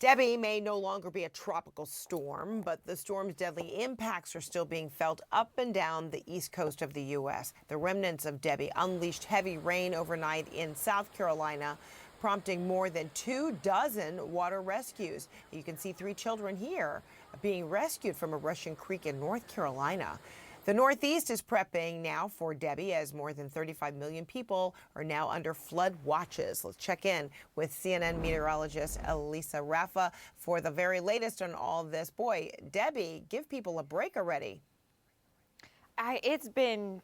Debby may no longer be a tropical storm, but the storm's deadly impacts are still being felt up and down the east coast of the U.S. The remnants of Debby unleashed heavy rain overnight in South Carolina, prompting more than 24 water rescues. You can see 3 children here being rescued from a rushing creek in North Carolina. The Northeast is prepping now for Debby as more than 35 million people are now under flood watches. Let's check in with CNN meteorologist Elisa Raffa for the very latest on all this. Boy, Debby, give people a break already. It's been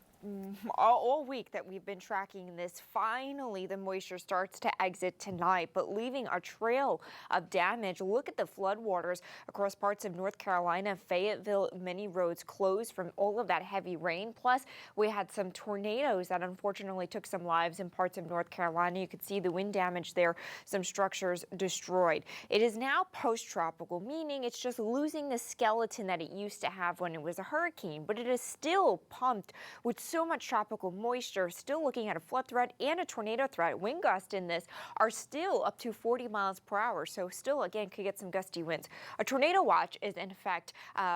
all week that we've been tracking this. Finally, the moisture starts to exit tonight, but leaving a trail of damage. Look at the floodwaters across parts of North Carolina, Fayetteville, many roads closed from all of that heavy rain. Plus, we had some tornadoes that unfortunately took some lives in parts of North Carolina. You could see the wind damage there, some structures destroyed. It is now post-tropical, meaning it's just losing the skeleton that it used to have when it was a hurricane, but it is still pumped with so much tropical moisture, still looking at a flood threat and a tornado threat. Wind gusts in this are still up to 40 miles per hour, so still, again, could get some gusty winds. A tornado watch is in effect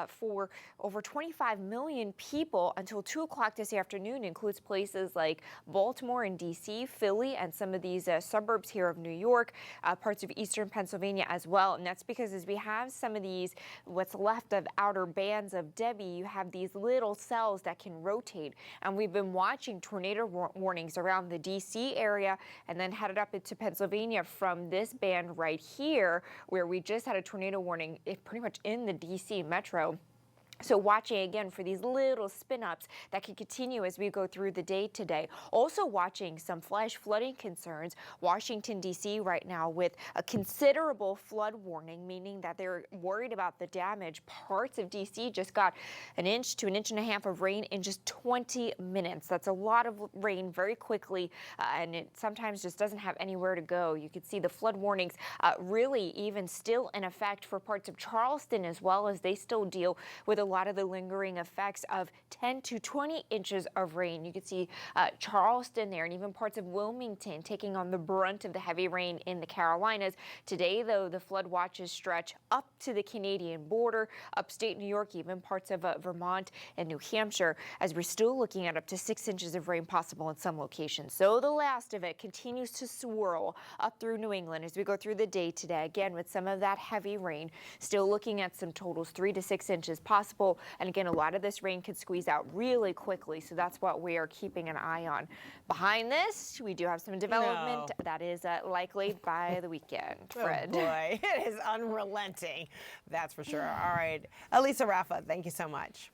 for over 25 million people until 2 o'clock this afternoon. Includes places like Baltimore and D.C., Philly, and some of these suburbs here of New York, parts of eastern Pennsylvania as well. And that's because as we have some of these, what's left of outer bands of Debby, you have these little cells that can rotate. And we've been watching tornado warnings around the D.C. area and then headed up into Pennsylvania from this band right here, where we just had a tornado warning pretty much in the D.C. metro. So watching again for these little spin-ups that can continue as we go through the day today. Also watching some flash flooding concerns. Washington, D.C. right now with a considerable flood warning, meaning that they're worried about the damage. Parts of D.C. just got 1 inch to 1.5 inches of rain in just 20 minutes. That's a lot of rain very quickly, and it sometimes just doesn't have anywhere to go. You can see the flood warnings really even still in effect for parts of Charleston, as well as they still deal with a lot of the lingering effects of 10 to 20 inches of rain. You can see Charleston there, and even parts of Wilmington taking on the brunt of the heavy rain in the Carolinas. Today, though, the flood watches stretch up to the Canadian border, upstate New York, even parts of Vermont and New Hampshire, as we're still looking at up to 6 inches of rain possible in some locations. So the last of it continues to swirl up through New England as we go through the day today, again with some of that heavy rain. Still looking at some totals 3 to 6 inches possible. And again, a lot of this rain could squeeze out really quickly, so that's what we are keeping an eye on. Behind this, we do have some development that is likely by the weekend. Fred. Oh boy, it is unrelenting, that's for sure. All right, Elisa Raffa, thank you so much.